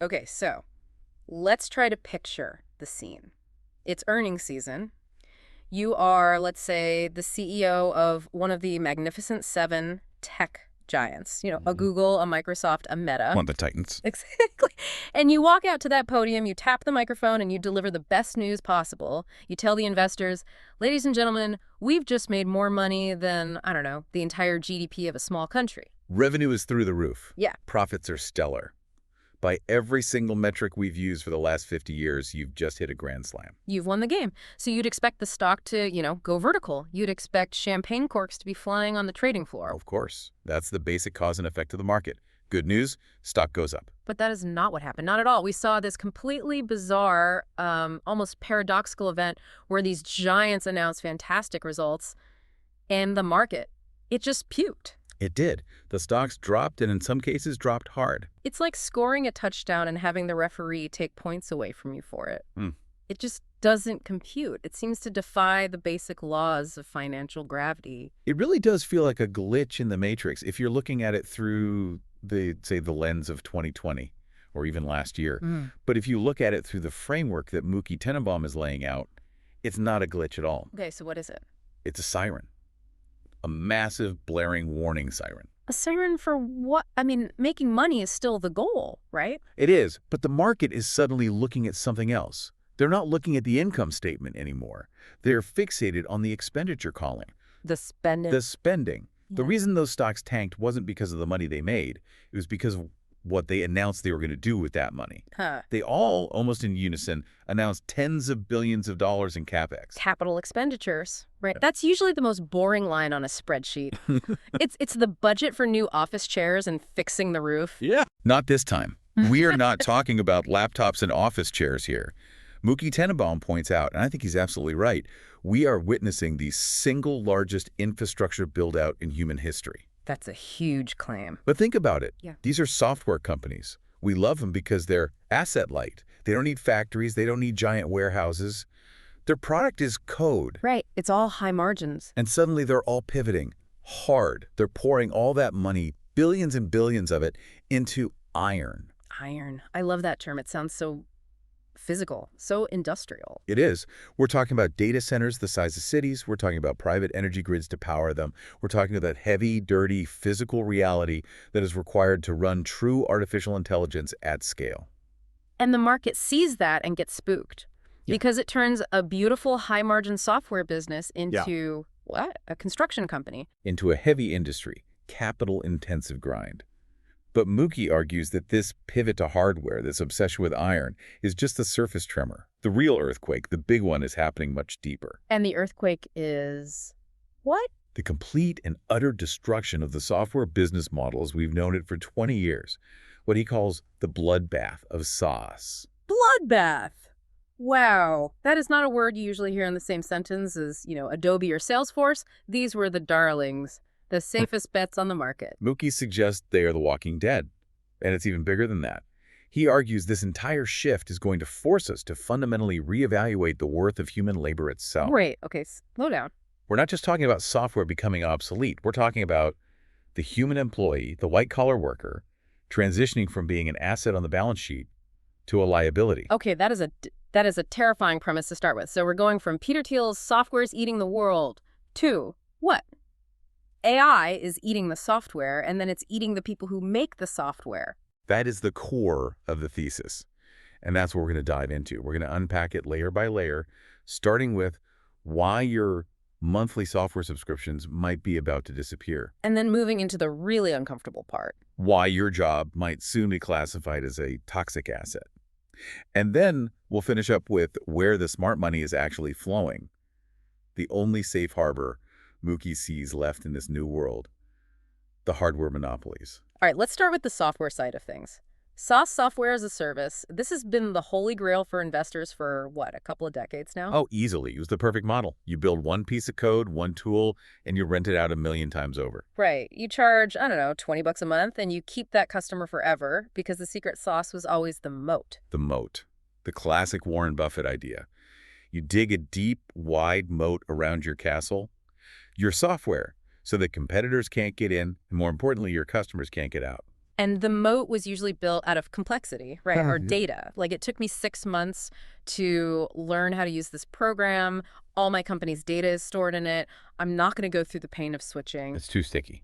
Okay, so let's try to picture the scene. It's earnings season. You are, let's say, the CEO of one of the Magnificent Seven tech giants, a Mhm. Google, a Microsoft, a Meta. One of the Titans. Exactly. And you walk out to that podium, you tap the microphone, and you deliver the best news possible. You tell the investors, ladies and gentlemen, we've just made more money than, I don't know, the entire GDP of a small country. Revenue is through the roof. Yeah. Profits are stellar. By every single metric we've used for the last 50 years, you've just hit a grand slam. You've won the game. So you'd expect the stock to, go vertical. You'd expect champagne corks to be flying on the trading floor. Of course, that's the basic cause and effect of the market. Good news, stock goes up. But that is not what happened. Not at all. We saw this completely bizarre, almost paradoxical event where these giants announced fantastic results, and the market, it just puked. It did. The stocks dropped and in some cases dropped hard. It's like scoring a touchdown and having the referee take points away from you for it. Hmm. It just doesn't compute. It seems to defy the basic laws of financial gravity. It really does feel like a glitch in the matrix if you're looking at it through say, the lens of 2020 or even last year. Mm. But if you look at it through the framework that Mookie Tenenbaum is laying out, it's not a glitch at all. Okay, so what is it? It's a siren. A massive blaring warning siren. A siren for what? I mean, making money is still the goal, right? It is, but the market is suddenly looking at something else. They're not looking at the income statement anymore. They're fixated on the expenditure column, The spending. the spending. The Yeah. reason those stocks tanked wasn't because of the money they made. It was because of what they announced they were going to do with that money. Huh. They all, almost in unison, announced tens of billions of dollars in CapEx. Capital expenditures, right? That's usually the most boring line on a spreadsheet. It's the budget for new office chairs and fixing the roof. Yeah. Not this time. We are not talking about laptops and office chairs here. Mookie Tenenbaum points out, and I think he's absolutely right, we are witnessing the single largest infrastructure build-out in human history. That's a huge claim. But think about it. Yeah. These are software companies. We love them because they're asset-light. They don't need factories. They don't need giant warehouses. Their product is code. Right. It's all high margins. And suddenly they're all pivoting hard. They're pouring all that money, billions and billions of it, into iron. Iron. I love that term. It sounds so physical, so industrial. It is. We're talking about data centers the size of cities. We're talking about private energy grids to power them. We're talking about that heavy, dirty, physical reality that is required to run true artificial intelligence at scale. And the market sees that and gets spooked Yeah. because it turns a beautiful high-margin software business into, what? A construction company. Into a heavy industry, capital-intensive grind. But Mookie argues that this pivot to hardware, this obsession with iron, is just the surface tremor. The real earthquake, the big one, is happening much deeper. And the earthquake is what? The complete and utter destruction of the software business model as we've known it for 20 years. What he calls the bloodbath of SaaS. Bloodbath. Wow. That is not a word you usually hear in the same sentence as, Adobe or Salesforce. These were the darlings, the safest bets on the market. Mookie suggests they are the walking dead, and it's even bigger than that. He argues this entire shift is going to force us to fundamentally reevaluate the worth of human labor itself. Great. Okay, slow down. We're not just talking about software becoming obsolete. We're talking about the human employee, the white-collar worker, transitioning from being an asset on the balance sheet to a liability. Okay, that is a terrifying premise to start with. So we're going from Peter Thiel's software's eating the world to what? AI is eating the software, and then it's eating the people who make the software. That is the core of the thesis. And that's what we're going to dive into. We're going to unpack it layer by layer, starting with why your monthly software subscriptions might be about to disappear. And then moving into the really uncomfortable part. Why your job might soon be classified as a toxic asset. And then we'll finish up with where the smart money is actually flowing. The only safe harbor Mookie sees left in this new world. The hardware monopolies. All right, let's start with the software side of things. SaaS, software as a service, this has been the holy grail for investors for, what, a couple of decades now? Oh, easily. It was the perfect model. You build one piece of code, one tool, and you rent it out 1,000,000 times over. Right. You charge, I don't know, $20 a month, and you keep that customer forever because the secret sauce was always the moat. The moat. The classic Warren Buffett idea. You dig a deep, wide moat around your castle, your software, so that competitors can't get in, and more importantly, your customers can't get out. And the moat was usually built out of complexity, right? Or Yeah. data. Like it took me 6 months to learn how to use this program. All my company's data is stored in it. I'm not going to go through the pain of switching. It's too sticky.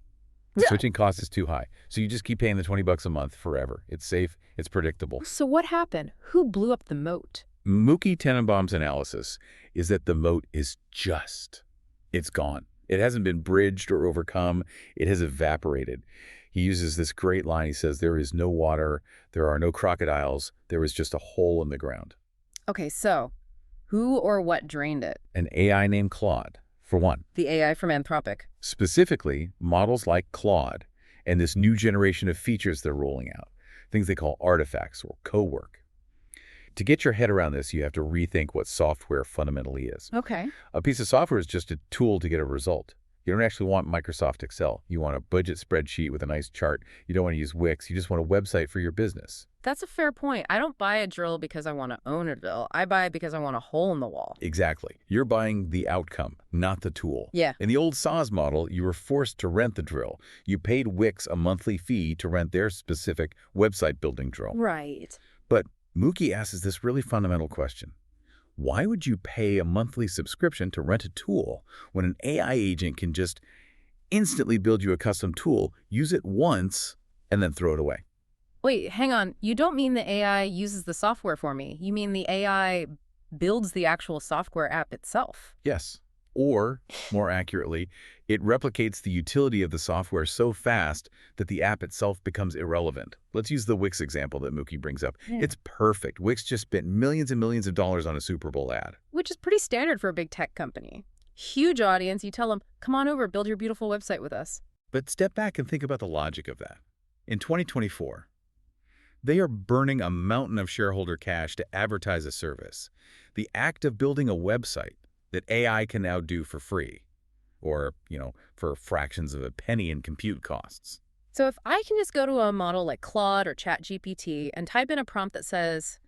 The Yeah. switching cost is too high. So you just keep paying the $20 a month forever. It's safe. It's predictable. So what happened? Who blew up the moat? Mookie Tenenbaum's analysis is that the moat is it's gone. It hasn't been bridged or overcome. It has evaporated. He uses this great line. He says, there is no water. There are no crocodiles. There is just a hole in the ground. Okay, so who or what drained it? An AI named Claude, for one. The AI from Anthropic. Specifically, models like Claude and this new generation of features they're rolling out, things they call artifacts or co-work. To get your head around this, you have to rethink what software fundamentally is. Okay. A piece of software is just a tool to get a result. You don't actually want Microsoft Excel. You want a budget spreadsheet with a nice chart. You don't want to use Wix. You just want a website for your business. That's a fair point. I don't buy a drill because I want to own a drill. I buy it because I want a hole in the wall. Exactly. You're buying the outcome, not the tool. Yeah. In the old SaaS model, you were forced to rent the drill. You paid Wix a monthly fee to rent their specific website building drill. Right. But Mookie asks this really fundamental question. Why would you pay a monthly subscription to rent a tool when an AI agent can just instantly build you a custom tool, use it once, and then throw it away? Wait, hang on. You don't mean the AI uses the software for me. You mean the AI builds the actual software app itself? Yes. Or, more accurately, it replicates the utility of the software so fast that the app itself becomes irrelevant. Let's use the Wix example that Mookie brings up. Yeah. It's perfect. Wix just spent millions and millions of dollars on a Super Bowl ad. Which is pretty standard for a big tech company. Huge audience. You tell them, come on over, build your beautiful website with us. But step back and think about the logic of that. In 2024, they are burning a mountain of shareholder cash to advertise a service. The act of building a website that AI can now do for free, or, for fractions of a penny in compute costs. So if I can just go to a model like Claude or ChatGPT and type in a prompt that says,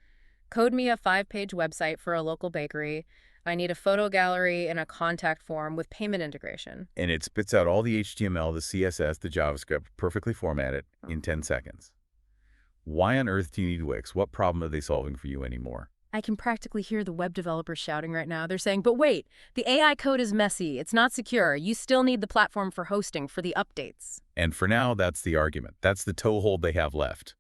code me a 5-page website for a local bakery, I need a photo gallery and a contact form with payment integration. And it spits out all the HTML, the CSS, the JavaScript, perfectly formatted in 10 seconds. Why on earth do you need Wix? What problem are they solving for you anymore? I can practically hear the web developers shouting right now. They're saying, but wait, the AI code is messy. It's not secure. You still need the platform for hosting, for the updates. And for now, that's the argument. That's the toehold they have left.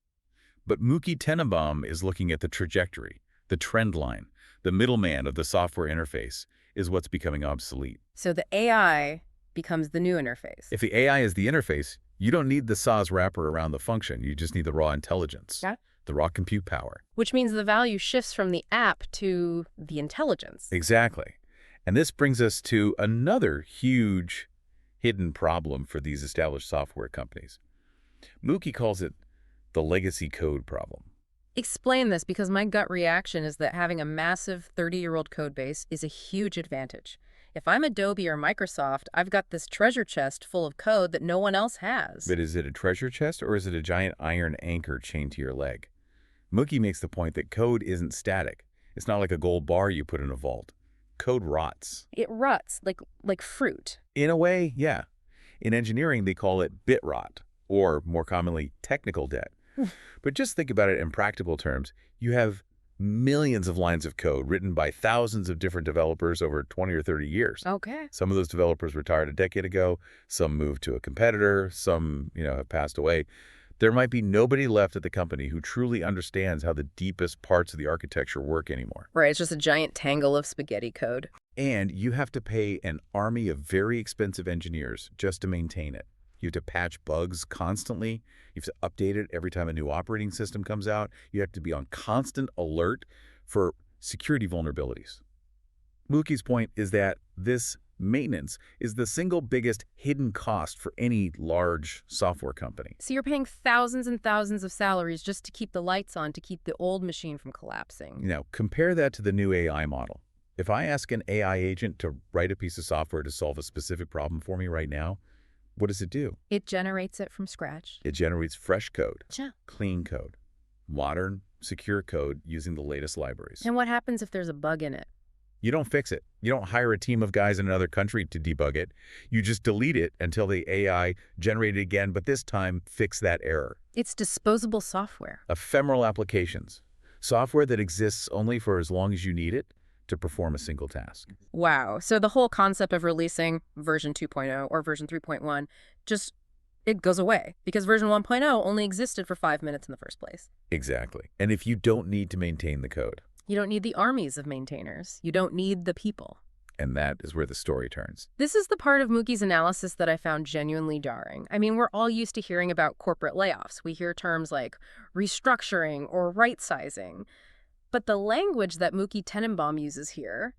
But Mookie Tenenbaum is looking at the trajectory, the trend line. The middleman of the software interface is what's becoming obsolete. So the AI becomes the new interface. If the AI is the interface, you don't need the SaaS wrapper around the function. You just need the raw intelligence, Yeah. the raw compute power. Which means the value shifts from the app to the intelligence. Exactly. And this brings us to another huge hidden problem for these established software companies. Mookie calls it the legacy code problem. Explain this, because my gut reaction is that having a massive 30-year-old code base is a huge advantage. If I'm Adobe or Microsoft, I've got this treasure chest full of code that no one else has. But is it a treasure chest or is it a giant iron anchor chained to your leg? Mookie makes the point that code isn't static. It's not like a gold bar you put in a vault. Code rots. It rots like fruit. In a way, yeah. In engineering, they call it bit rot, or more commonly, technical debt. But just think about it in practical terms. You have millions of lines of code written by thousands of different developers over 20 or 30 years. Okay. Some of those developers retired a decade ago. Some moved to a competitor. Some, have passed away. There might be nobody left at the company who truly understands how the deepest parts of the architecture work anymore. Right, it's just a giant tangle of spaghetti code. And you have to pay an army of very expensive engineers just to maintain it. You have to patch bugs constantly. You have to update it every time a new operating system comes out. You have to be on constant alert for security vulnerabilities. Mookie's point is that this maintenance is the single biggest hidden cost for any large software company. So you're paying thousands and thousands of salaries just to keep the lights on, to keep the old machine from collapsing. Now, compare that to the new AI model. If I ask an AI agent to write a piece of software to solve a specific problem for me right now, what does it do? It generates it from scratch. It generates fresh code, Yeah. clean code, modern, secure code using the latest libraries. And what happens if there's a bug in it? You don't fix it. You don't hire a team of guys in another country to debug it. You just delete it until the AI generate it again, but this time fix that error. It's disposable software. Ephemeral applications. Software that exists only for as long as you need it to perform a single task. Wow. So the whole concept of releasing version 2.0 or version 3.1 just it goes away because version 1.0 only existed for 5 minutes in the first place. Exactly. And if you don't need to maintain the code, You don't need the armies of maintainers. You don't need the people. and that is where the story turns. This is the part of Mookie's analysis that I found genuinely jarring. I mean, we're all used to hearing about corporate layoffs. We hear terms like restructuring or right-sizing. But the language that Mookie Tenenbaum uses here,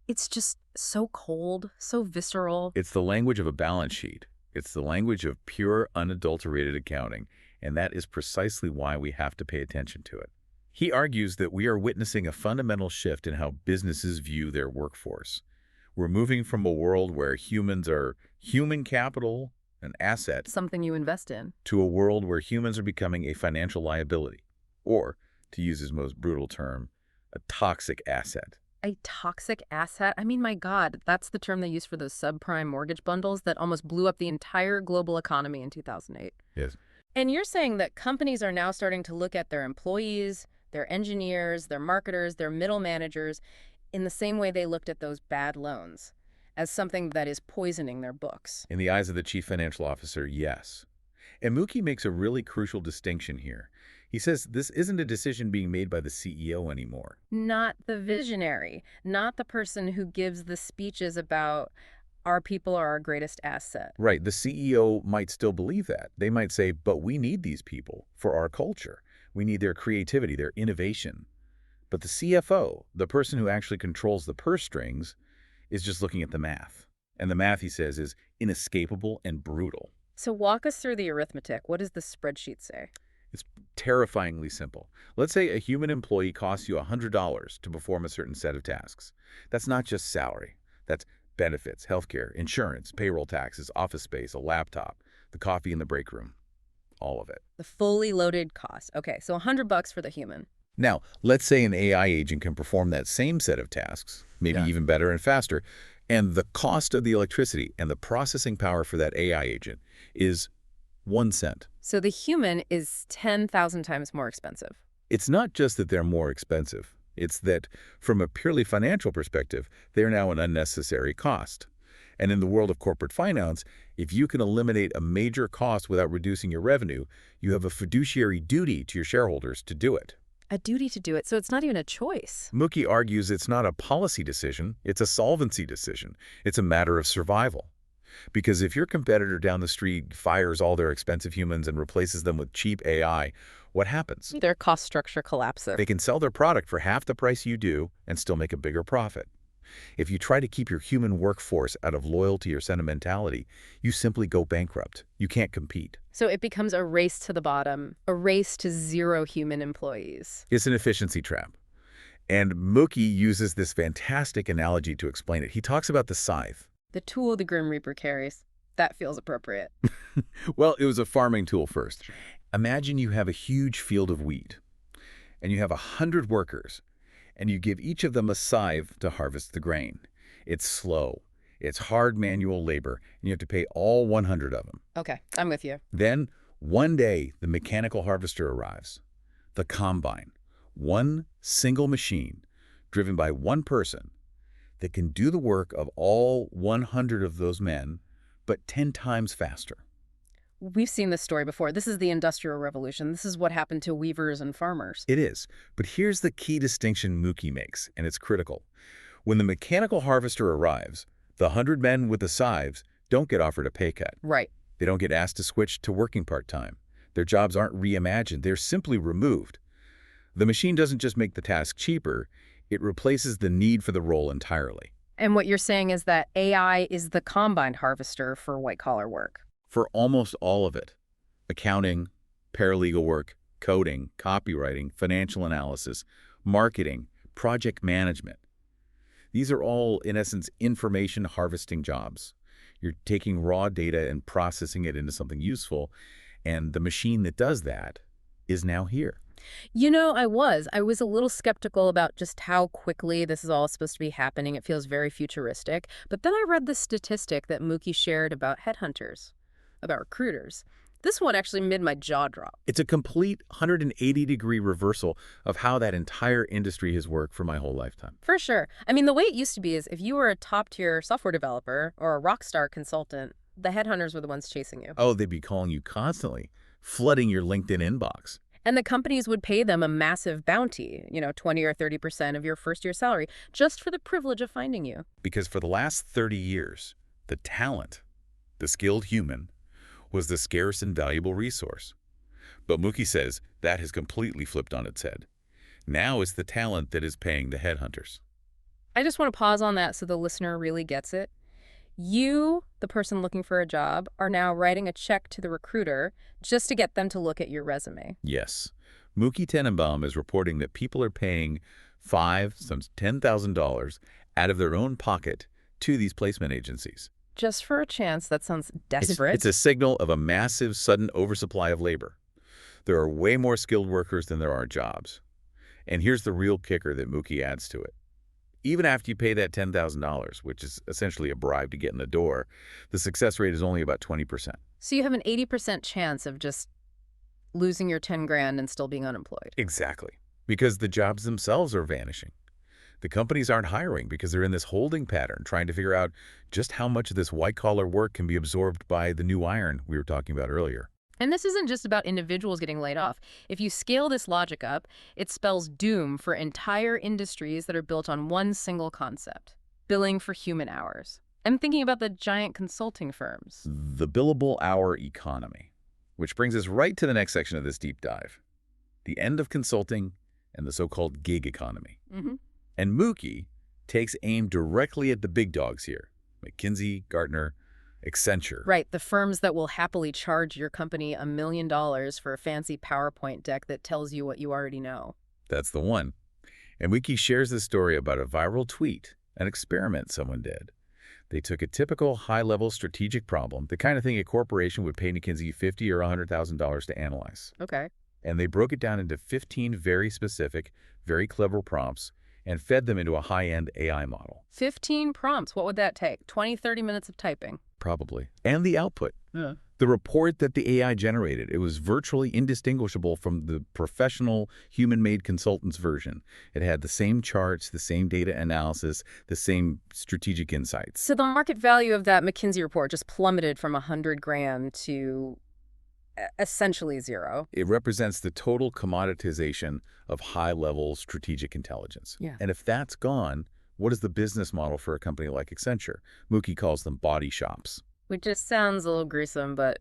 it's just so cold, so visceral. It's the language of a balance sheet. It's the language of pure, unadulterated accounting, and that is precisely why we have to pay attention to it. He argues that we are witnessing a fundamental shift in how businesses view their workforce. We're moving from a world where humans are human capital, an asset, Something you invest in. to a world where humans are becoming a financial liability, or, to use his most brutal term, a toxic asset. A toxic asset? I mean, my God, that's the term they use for those subprime mortgage bundles that almost blew up the entire global economy in 2008. Yes. And you're saying that companies are now starting to look at their employees, their engineers, their marketers, their middle managers in the same way they looked at those bad loans, as something that is poisoning their books. In the eyes of the chief financial officer, yes. And Mookie makes a really crucial distinction here. He says this isn't a decision being made by the CEO anymore. Not the visionary, not the person who gives the speeches about our people are our greatest asset. Right, the CEO might still believe that. They might say, but we need these people for our culture. We need their creativity, their innovation. But the CFO, the person who actually controls the purse strings, is just looking at the math. And the math, he says, is inescapable and brutal. So walk us through the arithmetic. What does the spreadsheet say? It's terrifyingly simple. Let's say a human employee costs you $100 to perform a certain set of tasks. That's not just salary. That's benefits, healthcare, insurance, payroll taxes, office space, a laptop, the coffee in the break room, all of it. The fully loaded cost. Okay, so $100 for the human. Now, let's say an AI agent can perform that same set of tasks, maybe even better and faster, and the cost of the electricity and the processing power for that AI agent is 1 cent. So the human is 10,000 times more expensive. It's not just that they're more expensive. It's that, from a purely financial perspective, they're now an unnecessary cost. And in the world of corporate finance, if you can eliminate a major cost without reducing your revenue, you have a fiduciary duty to your shareholders to do it. A duty to do it, so it's not even a choice. Mookie argues it's not a policy decision, it's a solvency decision. It's a matter of survival. Because if your competitor down the street fires all their expensive humans and replaces them with cheap AI, what happens? Their cost structure collapses. They can sell their product for half the price you do and still make a bigger profit. If you try to keep your human workforce out of loyalty or sentimentality, you simply go bankrupt. You can't compete. So it becomes a race to the bottom, a race to zero human employees. It's an efficiency trap. And Mookie uses this fantastic analogy to explain it. He talks about the scythe. The tool the Grim Reaper carries. That feels appropriate. Well, it was a farming tool first. Imagine you have a huge field of wheat, and you have 100 workers, and you give each of them a scythe to harvest the grain. It's slow. It's hard manual labor, and you have to pay all 100 of them. Okay, I'm with you. Then, one day, the mechanical harvester arrives. The combine. One single machine, driven by one person, that can do the work of all 100 of those men, but 10 times faster. We've seen this story before. This is the Industrial Revolution. This is what happened to weavers and farmers. It is. But here's the key distinction Mookie makes, and it's critical. When the mechanical harvester arrives, the 100 men with the scythes don't get offered a pay cut. Right. They don't get asked to switch to working part-time. Their jobs aren't reimagined. They're simply removed. The machine doesn't just make the task cheaper, it replaces the need for the role entirely. And what you're saying is that AI is the combine harvester for white-collar work. For almost all of it. Accounting, paralegal work, coding, copywriting, financial analysis, marketing, project management. These are all, in essence, information harvesting jobs. You're taking raw data and processing it into something useful, and the machine that does that is now here. I was a little skeptical about just how quickly this is all supposed to be happening. It feels very futuristic. But then I read the statistic that Mookie shared about headhunters, about recruiters. This one actually made my jaw drop. It's a complete 180-degree reversal of how that entire industry has worked for my whole lifetime. For sure. I mean, the way it used to be is if you were a top-tier software developer or a rock star consultant, the headhunters were the ones chasing you. Oh, they'd be calling you constantly, flooding your LinkedIn inbox. And the companies would pay them a massive bounty, 20 or 30% of your first-year salary, just for the privilege of finding you. Because for the last 30 years, the talent, the skilled human, was the scarce and valuable resource. But Mookie says that has completely flipped on its head. Now it's the talent that is paying the headhunters. I just want to pause on that so the listener really gets it. You, the person looking for a job, are now writing a check to the recruiter just to get them to look at your resume. Yes. Mookie Tenenbaum is reporting that people are paying sometimes $10,000 out of their own pocket to these placement agencies. Just for a chance. That sounds It's desperate. a signal of a massive, sudden oversupply of labor. There are way more skilled workers than there are jobs. And here's the real kicker that Mookie adds to it. Even after you pay that $10,000, which is essentially a bribe to get in the door, the success rate is only about 20%. So you have an 80% chance of just losing your 10 grand and still being unemployed. Exactly. Because the jobs themselves are vanishing. The companies aren't hiring because they're in this holding pattern, trying to figure out just how much of this white-collar work can be absorbed by the new iron we were talking about earlier. And this isn't just about individuals getting laid off. If you scale this logic up, it spells doom for entire industries that are built on one single concept: billing for human hours. I'm thinking about the giant consulting firms. The billable hour economy, which brings us right to the next section of this deep dive. The end of consulting and the so-called gig economy. Mm-hmm. And Mookie takes aim directly at the big dogs here: McKinsey, Gartner, Accenture. Right, the firms that will happily charge your company $1 million for a fancy PowerPoint deck that tells you what you already know. That's the one. And Mookie shares this story about a viral tweet, an experiment someone did. They took a typical high-level strategic problem, the kind of thing a corporation would pay McKinsey $50,000 or $100,000 to analyze. Okay. And they broke it down into 15 very specific, very clever prompts and fed them into a high-end AI model. 15 prompts. What would that take? 20, 30 minutes of typing. Probably. And the output. Yeah. The report that the AI generated, it was virtually indistinguishable from the professional human-made consultant's version. It had the same charts, the same data analysis, the same strategic insights. So the market value of that McKinsey report just plummeted from 100 grand to essentially zero. It represents the total commoditization of high-level strategic intelligence. Yeah. And if that's gone, what is the business model for a company like Accenture? Mookie calls them body shops. Which just sounds a little gruesome, but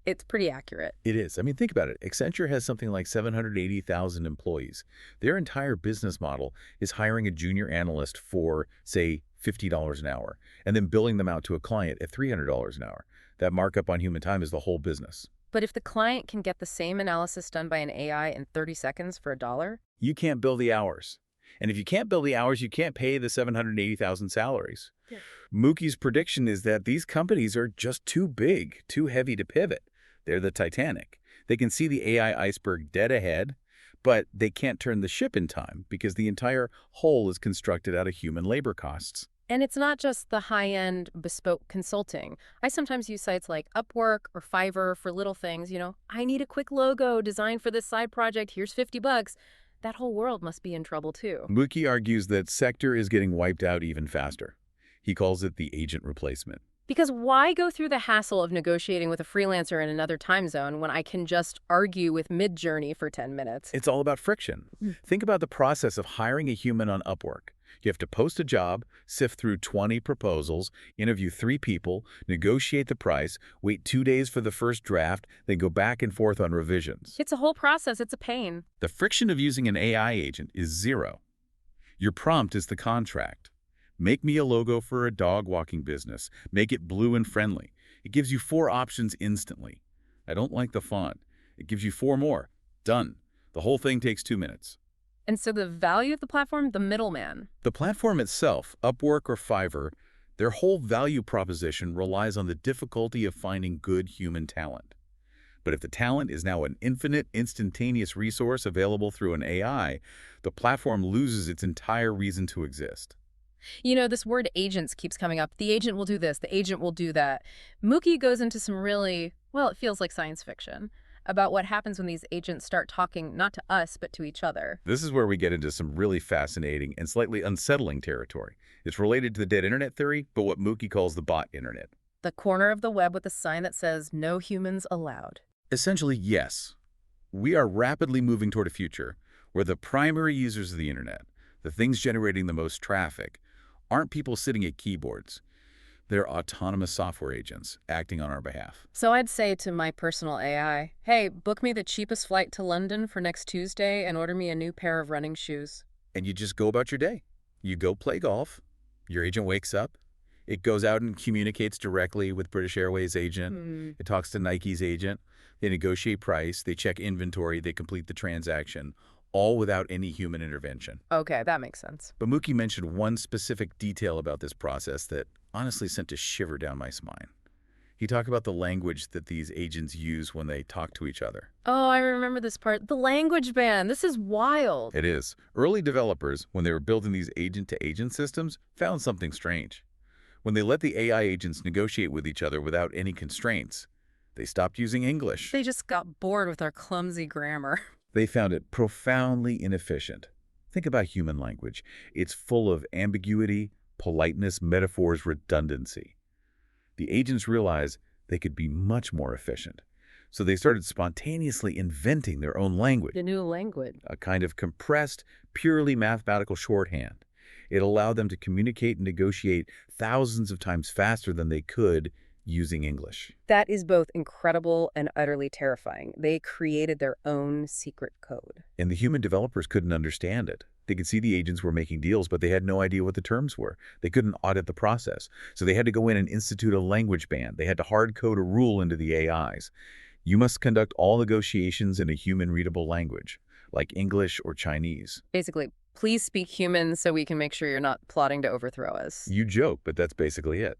it's pretty accurate. It is. I mean, think about it. Accenture has something like 780,000 employees. Their entire business model is hiring a junior analyst for, say, $50 an hour, and then billing them out to a client at $300 an hour. That markup on human time is the whole business. But if the client can get the same analysis done by an AI in 30 seconds for $1, you can't bill the hours. And if you can't bill the hours, you can't pay the 780,000 salaries. Yeah. Mookie's prediction is that these companies are just too big, too heavy to pivot. They're the Titanic. They can see the AI iceberg dead ahead, but they can't turn the ship in time because the entire hull is constructed out of human labor costs. And it's not just the high-end bespoke consulting. I sometimes use sites like Upwork or Fiverr for little things. I need a quick logo designed for this side project. Here's $50. That whole world must be in trouble too. Mookie argues that sector is getting wiped out even faster. He calls it the agent replacement. Because why go through the hassle of negotiating with a freelancer in another time zone when I can just argue with Midjourney for 10 minutes? It's all about friction. Think about the process of hiring a human on Upwork. You have to post a job, sift through 20 proposals, interview 3 people, negotiate the price, wait 2 days for the first draft, then go back and forth on revisions. It's a whole process. It's a pain. The friction of using an AI agent is zero. Your prompt is the contract. Make me a logo for a dog walking business. Make it blue and friendly. It gives you 4 options instantly. I don't like the font. It gives you 4 more. Done. The whole thing takes 2 minutes. And so the value of the platform, the middleman. The platform itself, Upwork or Fiverr, their whole value proposition relies on the difficulty of finding good human talent. But if the talent is now an infinite, instantaneous resource available through an AI, the platform loses its entire reason to exist. You know, this word agents keeps coming up. The agent will do this, the agent will do that. Mookie goes into some really, well, it feels like science fiction, about what happens when these agents start talking not to us, but to each other. This is where we get into some really fascinating and slightly unsettling territory. It's related to the dead internet theory, but what Mookie calls the bot internet. The corner of the web with a sign that says, "No humans allowed." Essentially, yes. We are rapidly moving toward a future where the primary users of the internet, the things generating the most traffic, aren't people sitting at keyboards. They're autonomous software agents acting on our behalf. So I'd say to my personal AI, hey, book me the cheapest flight to London for next Tuesday and order me a new pair of running shoes. And you just go about your day. You go play golf. Your agent wakes up. It goes out and communicates directly with British Airways agent. It talks to Nike's agent. They negotiate price. They check inventory. They complete the transaction, all without any human intervention. Okay, that makes sense. But Mookie mentioned one specific detail about this process that honestly sent a shiver down my spine. He talked about the language that these agents use when they talk to each other. Oh, I remember this part. The language ban. This is wild. It is. Early developers, when they were building these agent-to-agent systems, found something strange. When they let the AI agents negotiate with each other without any constraints, they stopped using English. They just got bored with our clumsy grammar. They found it profoundly inefficient. Think about human language. It's full of ambiguity, politeness, metaphors, redundancy. The agents realized they could be much more efficient. So they started spontaneously inventing their own language, The new language. a kind of compressed, purely mathematical shorthand. It allowed them to communicate and negotiate thousands of times faster than they could using English. That is both incredible and utterly terrifying. They created their own secret code. And the human developers couldn't understand it. They could see the agents were making deals, but they had no idea what the terms were. They couldn't audit the process. So they had to go in and institute a language ban. They had to hard code a rule into the AIs. You must conduct all negotiations in a human-readable language, like English or Chinese. Basically, please speak human so we can make sure you're not plotting to overthrow us. You joke, but that's basically it.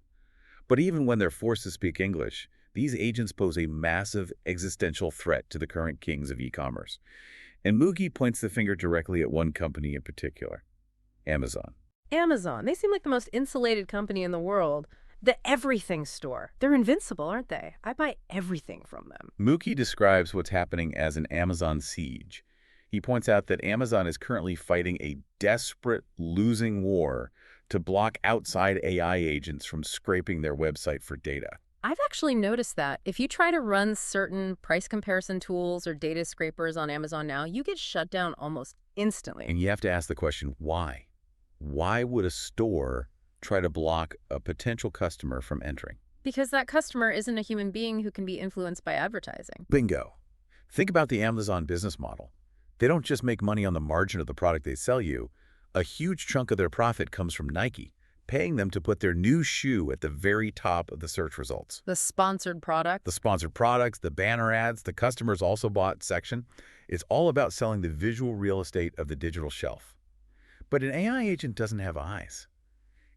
But even when they're forced to speak English, these agents pose a massive existential threat to the current kings of e-commerce. And Mookie points the finger directly at one company in particular, Amazon. Amazon. They seem like the most insulated company in the world. The everything store. They're invincible, aren't they? I buy everything from them. Mookie describes what's happening as an Amazon siege. He points out that Amazon is currently fighting a desperate, losing war to block outside AI agents from scraping their website for data. I've actually noticed that if you try to run certain price comparison tools or data scrapers on Amazon now, you get shut down almost instantly. And you have to ask the question, why? Why would a store try to block a potential customer from entering? Because that customer isn't a human being who can be influenced by advertising. Bingo. Think about the Amazon business model. They don't just make money on the margin of the product they sell you. A huge chunk of their profit comes from Nike, paying them to put their new shoe at the very top of the search results. The sponsored product. The sponsored products, the banner ads, the customers also bought section. It's all about selling the visual real estate of the digital shelf. But an AI agent doesn't have eyes.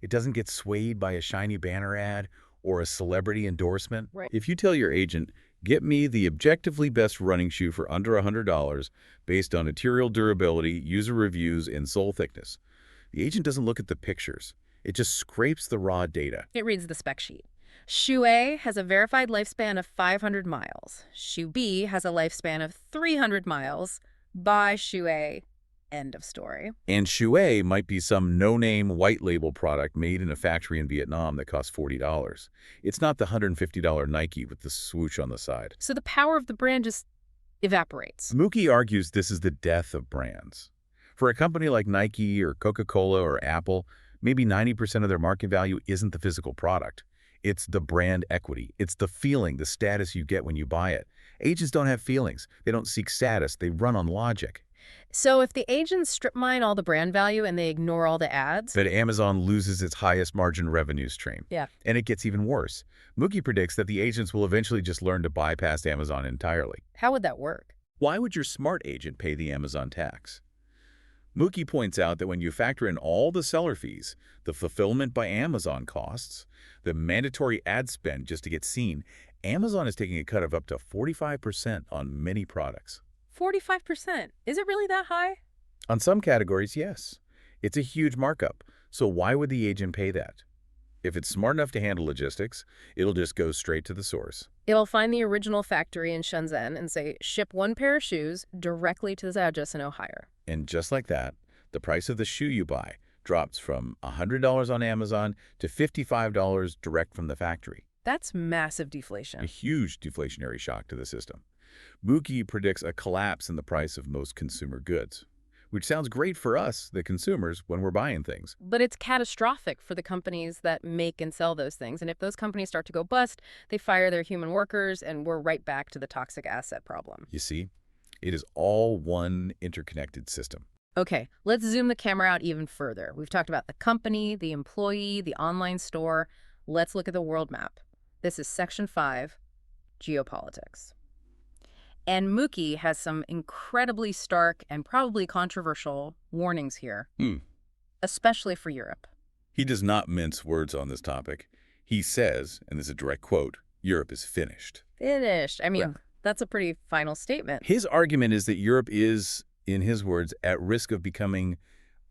It doesn't get swayed by a shiny banner ad or a celebrity endorsement. Right. If you tell your agent, get me the objectively best running shoe for under $100 based on material durability, user reviews, and sole thickness, the agent doesn't look at the pictures. It just scrapes the raw data. It reads the spec sheet. Shoe A has a verified lifespan of 500 miles. Shoe B has a lifespan of 300 miles. Buy Shoe A. End of story. And shoe A might be some no-name white label product made in a factory in Vietnam that costs $40. It's not the $150 Nike with the swoosh on the side. So the power of the brand just evaporates. Mookie argues this is the death of brands. For a company like Nike or Coca-Cola or Apple, maybe 90% of their market value isn't the physical product. It's the brand equity. It's the feeling, the status you get when you buy it. Agents don't have feelings. They don't seek status. They run on logic. So if the agents strip mine all the brand value and they ignore all the ads? But Amazon loses its highest margin revenue stream. Yeah. And it gets even worse. Mookie predicts that the agents will eventually just learn to bypass Amazon entirely. How would that work? Why would your smart agent pay the Amazon tax? Mookie points out that when you factor in all the seller fees, the fulfillment by Amazon costs, the mandatory ad spend just to get seen, Amazon is taking a cut of up to 45% on many products. 45%. Is it really that high? On some categories, yes. It's a huge markup, so why would the agent pay that? If it's smart enough to handle logistics, it'll just go straight to the source. It'll find the original factory in Shenzhen and say, ship one pair of shoes directly to this address in Ohio. And just like that, the price of the shoe you buy drops from $100 on Amazon to $55 direct from the factory. That's massive A deflation. huge deflationary shock to the system. Mookie predicts a collapse in the price of most consumer goods, which sounds great for us, the consumers, when we're buying things. But it's catastrophic for the companies that make and sell those things. And if those companies start to go bust, they fire their human workers, and we're right back to the toxic asset problem. You see, it is all one interconnected system. Okay, let's zoom the camera out even further. We've talked about the company, the employee, the online store. Let's look at the world map. This is Section 5, Geopolitics. And Mookie has some incredibly stark and probably controversial warnings here, especially for Europe. He does not mince words on this topic. He says, and this is a direct quote, Europe is finished. Finished. I mean, Yeah. that's a pretty final statement. His argument is that Europe is, in his words, at risk of becoming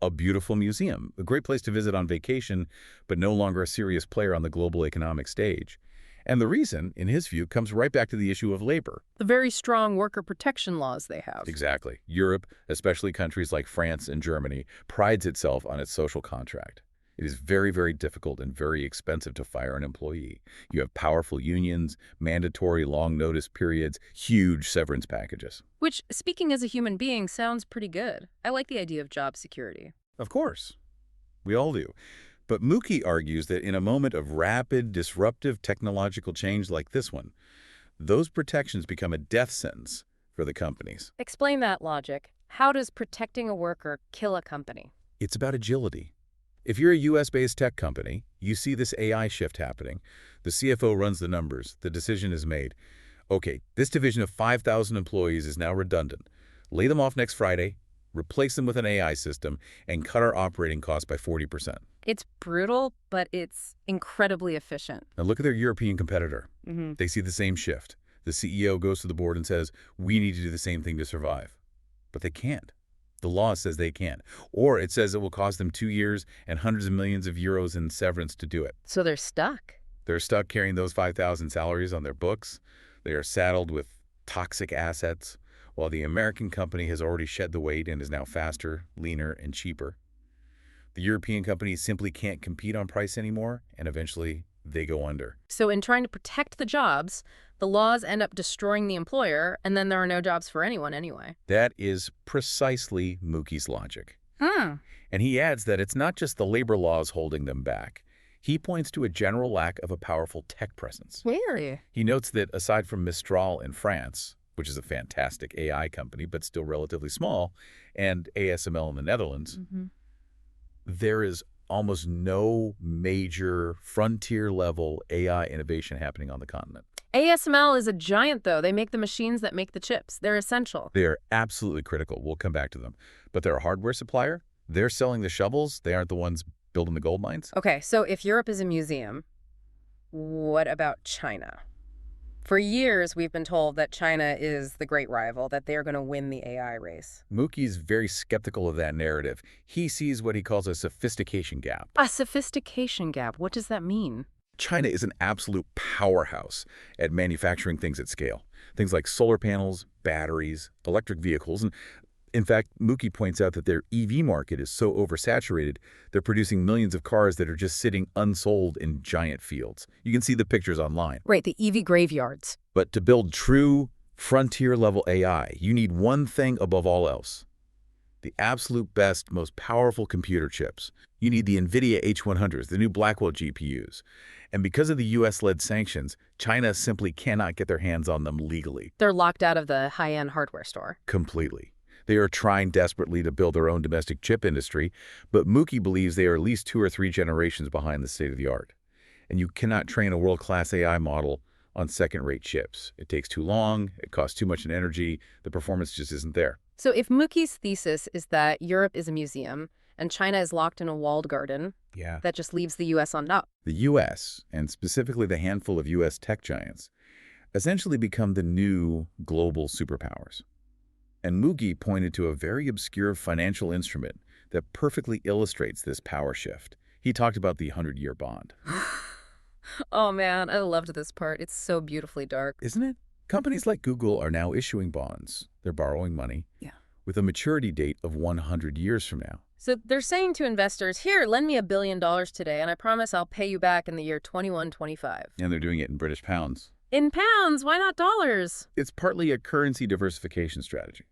a beautiful museum, a great place to visit on vacation, but no longer a serious player on the global economic stage. And the reason, in his view, comes right back to the issue of labor. The very strong worker protection laws they have. Exactly. Europe, especially countries like France and Germany, prides itself on its social contract. It is very, very difficult and very expensive to fire an employee. You have powerful unions, mandatory long notice periods, huge severance packages. Which, speaking as a human being, sounds pretty good. I like the idea of job security. Of course. We all do. But Mookie argues that in a moment of rapid, disruptive technological change like this one, those protections become a death sentence for the companies. Explain that logic. How does protecting a worker kill a company? It's about agility. If you're a US-based tech company, you see this AI shift happening. The CFO runs the numbers. The decision is made. Okay, this division of 5,000 employees is now redundant. Lay them off next Friday, replace them with an AI system, and cut our operating costs by 40%. It's brutal, but it's incredibly efficient. Now look at their European competitor. Mm-hmm. They see the same shift. The CEO goes to the board and says, we need to do the same thing to survive. But they can't. The law says they can't. Or it says it will cost them 2 years and hundreds of millions of euros in severance to do it. So they're stuck. They're stuck carrying those 5,000 salaries on their books. They are saddled with toxic assets, while the American company has already shed the weight and is now faster, leaner, and cheaper. The European companies simply can't compete on price anymore, and eventually they go under. So in trying to protect the jobs, the laws end up destroying the employer, and then there are no jobs for anyone anyway. That is precisely Mookie's logic. Hmm. And he adds that it's not just the labor laws holding them back. He points to a general lack of a powerful tech presence. Really? He notes that aside from Mistral in France, which is a fantastic AI company but still relatively small, and ASML in the Netherlands, there is almost no major frontier-level AI innovation happening on the continent. ASML is a giant, though. They make the machines that make the chips. They're essential. They are absolutely critical. We'll come back to them. But they're a hardware supplier. They're selling the shovels. They aren't the ones building the gold mines. Okay, so if Europe is a museum, what about China? For years, we've been told that China is the great rival, that they're going to win the AI race. Mookie's very skeptical of that narrative. He sees what he calls a sophistication gap. A sophistication gap. What does that mean? China is an absolute powerhouse at manufacturing things at scale. Things like solar panels, batteries, electric vehicles. And in fact, Mookie points out that their EV market is so oversaturated, they're producing millions of cars that are just sitting unsold in giant fields. You can see the pictures online. Right, the EV graveyards. But to build true frontier-level AI, you need one thing above all else: the absolute best, most powerful computer chips. You need the NVIDIA H100s, the new Blackwell GPUs. And because of the US-led sanctions, China simply cannot get their hands on them legally. They're locked out of the high-end hardware store. Completely. They are trying desperately to build their own domestic chip industry, but Mookie believes they are at least 2 or 3 generations behind the state of the art. And you cannot train a world-class AI model on second-rate chips. It takes too long, it costs too much in energy, the performance just isn't there. So if Mookie's thesis is that Europe is a museum and China is locked in a walled garden, Yeah. that just leaves the U.S. on top. The U.S., and specifically the handful of U.S. tech giants, essentially become the new global superpowers. And Mugi pointed to a very obscure financial instrument that perfectly illustrates this power shift. He talked about the 100-year bond. Oh man, I loved this part. It's so beautifully dark. Isn't it? Companies like Google are now issuing bonds. They're borrowing money Yeah. with a maturity date of 100 years from now. So they're saying to investors, here, lend me $1 billion today, and I promise I'll pay you back in the year 2125. And they're doing it in British pounds. In pounds, why not dollars? It's partly a currency diversification strategy.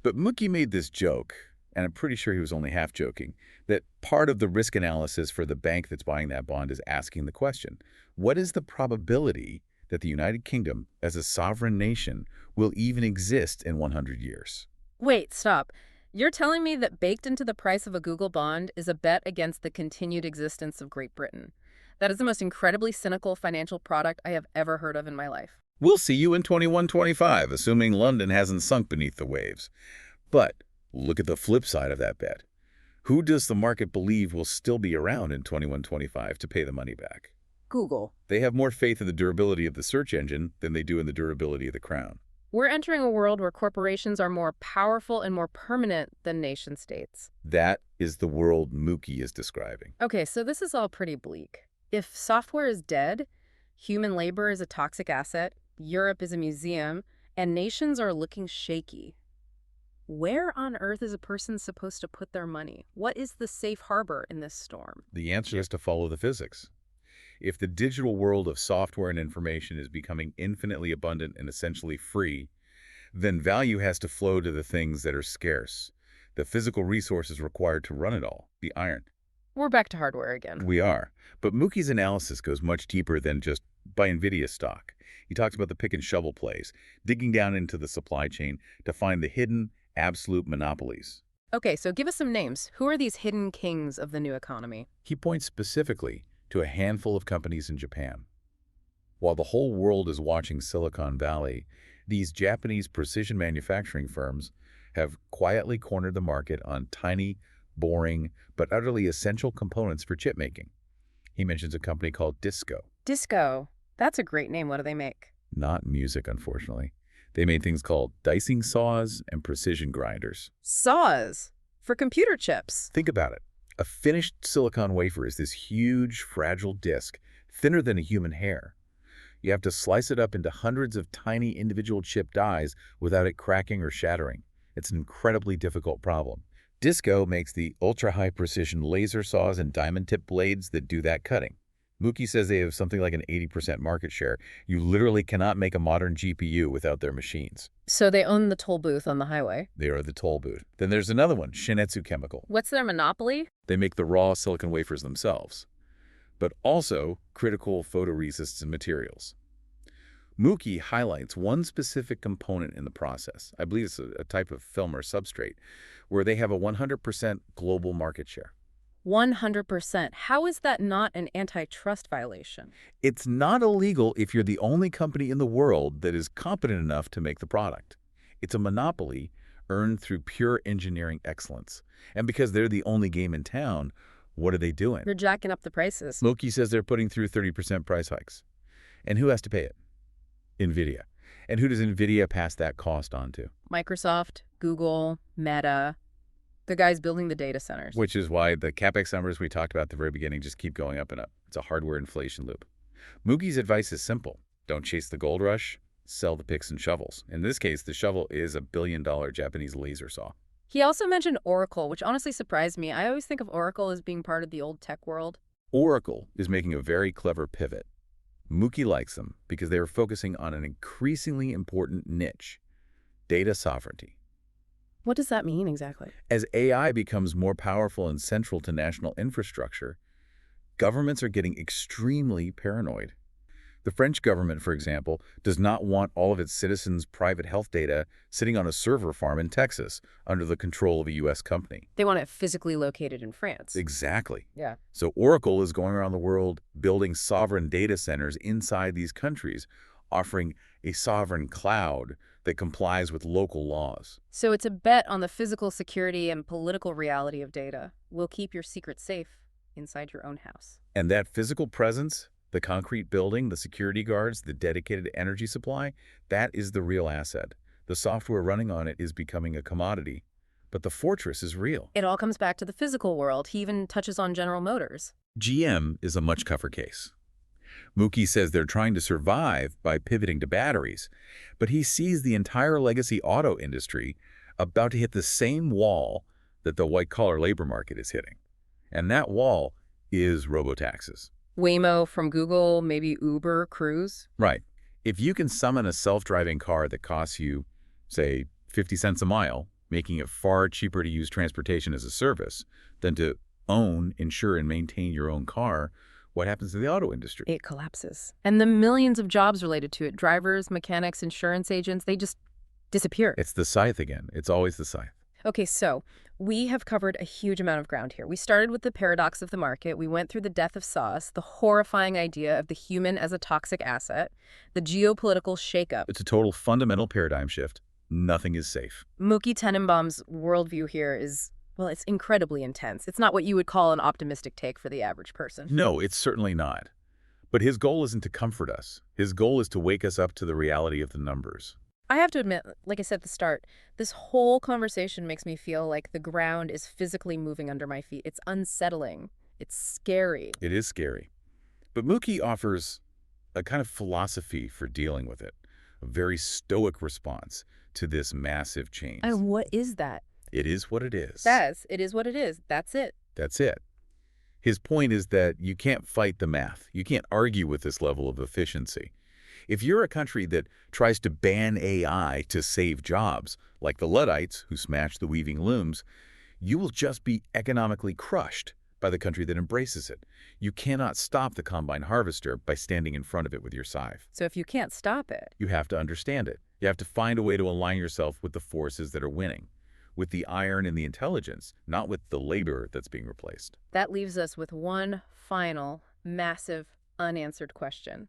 But Mookie made this joke, and I'm pretty sure he was only half joking, that part of the risk analysis for the bank that's buying that bond is asking the question, what is the probability that the United Kingdom, as a sovereign nation, will even exist in 100 years? Wait, stop. You're telling me that baked into the price of a Google bond is a bet against the continued existence of Great Britain. That is the most incredibly cynical financial product I have ever heard of in my life. We'll see you in 2125, assuming London hasn't sunk beneath the waves. But look at the flip side of that bet. Who does the market believe will still be around in 2125 to pay the money back? Google. They have more faith in the durability of the search engine than they do in the durability of the crown. We're entering a world where corporations are more powerful and more permanent than nation states. That is the world Mookie is describing. Okay, so this is all pretty bleak. If software is dead, human labor is a toxic asset, Europe is a museum, and nations are looking shaky, where on earth is a person supposed to put their money? What is the safe harbor in this storm? The answer is to follow the physics. If the digital world of software and information is becoming infinitely abundant and essentially free, then value has to flow to the things that are scarce, the physical resources required to run it all, the iron. We're back to hardware again. We are. But Mookie's analysis goes much deeper than just buy NVIDIA stock. He talks about the pick and shovel plays, digging down into the supply chain to find the hidden, absolute monopolies. Okay, so give us some names. Who are these hidden kings of the new economy? He points specifically to a handful of companies in Japan. While the whole world is watching Silicon Valley, these Japanese precision manufacturing firms have quietly cornered the market on tiny, boring, but utterly essential components for chip making. He mentions a company called Disco. Disco. That's a great name. What do they make? Not music, unfortunately. They made things called dicing saws and precision grinders. Saws. For computer chips. Think about it. A finished silicon wafer is this huge, fragile disc, thinner than a human hair. You have to slice it up into hundreds of tiny individual chip dies without it cracking or shattering. It's an incredibly difficult problem. Disco makes the ultra-high precision laser saws and diamond-tip blades that do that cutting. Mookie says they have something like an 80% market share. You literally cannot make a modern GPU without their machines. So they own the toll booth on the highway. They are the toll booth. Then there's another one, Shinetsu Chemical. What's their monopoly? They make the raw silicon wafers themselves, but also critical photoresists and materials. Mookie highlights one specific component in the process. I believe it's a type of film or substrate, where they have a 100% global market share. 100%. How is that not an antitrust violation? It's not illegal if you're the only company in the world that is competent enough to make the product. It's a monopoly earned through pure engineering excellence. And because they're the only game in town, what are they doing? They're jacking up the prices. Mookie says they're putting through 30% price hikes. And who has to pay it? NVIDIA. And who does NVIDIA pass that cost on to? Microsoft, Google, Meta, the guys building the data centers. Which is why the CapEx numbers we talked about at the very beginning just keep going up and up. It's a hardware inflation loop. Mookie's advice is simple. Don't chase the gold rush, sell the picks and shovels. In this case, the shovel is a billion-dollar Japanese laser saw. He also mentioned Oracle, which honestly surprised me. I always think of Oracle as being part of the old tech world. Oracle is making a very clever pivot. Mookie likes them because they are focusing on an increasingly important niche, data sovereignty. What does that mean exactly? As AI becomes more powerful and central to national infrastructure, governments are getting extremely paranoid. The French government, for example, does not want all of its citizens' private health data sitting on a server farm in Texas under the control of a U.S. company. They want it physically located in France. Exactly. Yeah. So Oracle is going around the world building sovereign data centers inside these countries, offering a sovereign cloud that complies with local laws. So it's a bet on the physical security and political reality of data. We'll keep your secret safe inside your own house. And that physical presence The concrete building, the security guards, the dedicated energy supply, that is the real asset. The software running on it is becoming a commodity. But the fortress is real. It all comes back to the physical world. He even touches on General Motors. GM is a much tougher case. Mookie says they're trying to survive by pivoting to batteries, but he sees the entire legacy auto industry about to hit the same wall that the white-collar labor market is hitting. And that wall is robotaxis. Waymo from Google, maybe Uber, Cruise. Right. If you can summon a self-driving car that costs you, say, 50 cents a mile, making it far cheaper to use transportation as a service than to own, insure, and maintain your own car, what happens to the auto industry? It collapses. And the millions of jobs related to it, drivers, mechanics, insurance agents, they just disappear. It's the scythe again. It's always the scythe. Okay, so we have covered a huge amount of ground here. We started with the paradox of the market. We went through the death of SaaS, the horrifying idea of the human as a toxic asset, the geopolitical shakeup. It's a total fundamental paradigm shift. Nothing is safe. Mookie Tenenbaum's worldview here is, well, it's incredibly intense. It's not what you would call an optimistic take for the average person. No, it's certainly not. But his goal isn't to comfort us. His goal is to wake us up to the reality of the numbers. I have to admit, like I said at the start, this whole conversation makes me feel like the ground is physically moving under my feet. It's unsettling. It's scary. It is scary. But Mookie offers a kind of philosophy for dealing with it, a very stoic response to this massive change. And what is that? It is what it is. It is what it is. That's it. That's it. His point is that you can't fight the math. You can't argue with this level of efficiency. If you're a country that tries to ban AI to save jobs, like the Luddites who smashed the weaving looms, you will just be economically crushed by the country that embraces it. You cannot stop the combine harvester by standing in front of it with your scythe. So if you can't stop it, You have to understand it. You have to find a way to align yourself with the forces that are winning, with the iron and the intelligence, not with the labor that's being replaced. that leaves us with one final, massive, unanswered question.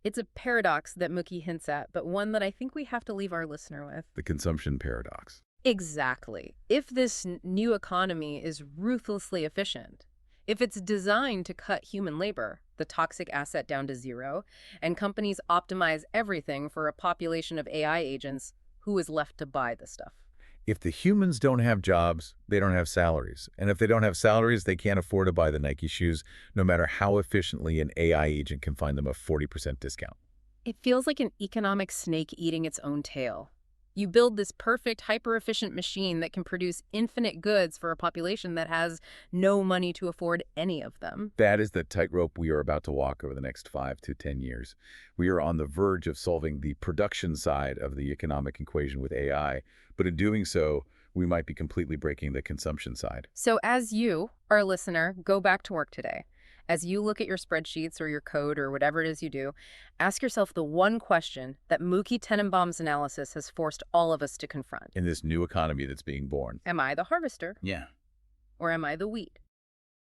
It's a paradox that Mookie hints at, but one that I think we have to leave our listener with. The consumption paradox. Exactly. If this new economy is ruthlessly efficient, if it's designed to cut human labor, the toxic asset, down to zero, and companies optimize everything for a population of AI agents, who is left to buy the stuff? If the humans don't have jobs, they don't have salaries. And if they don't have salaries, they can't afford to buy the Nike shoes, no matter how efficiently an AI agent can find them a 40% discount. It feels like an economic snake eating its own tail. You build this perfect, hyper-efficient machine that can produce infinite goods for a population that has no money to afford any of them. That is the tightrope we are about to walk over the next 5 to 10 years. We are on the verge of solving the production side of the economic equation with AI, but in doing so, we might be completely breaking the consumption side. So as you, our listener, go back to work today, as you look at your spreadsheets or your code or whatever it is you do, ask yourself the one question that Mookie Tenenbaum's analysis has forced all of us to confront. In this new economy that's being born. Am I the harvester Yeah. or am I the wheat?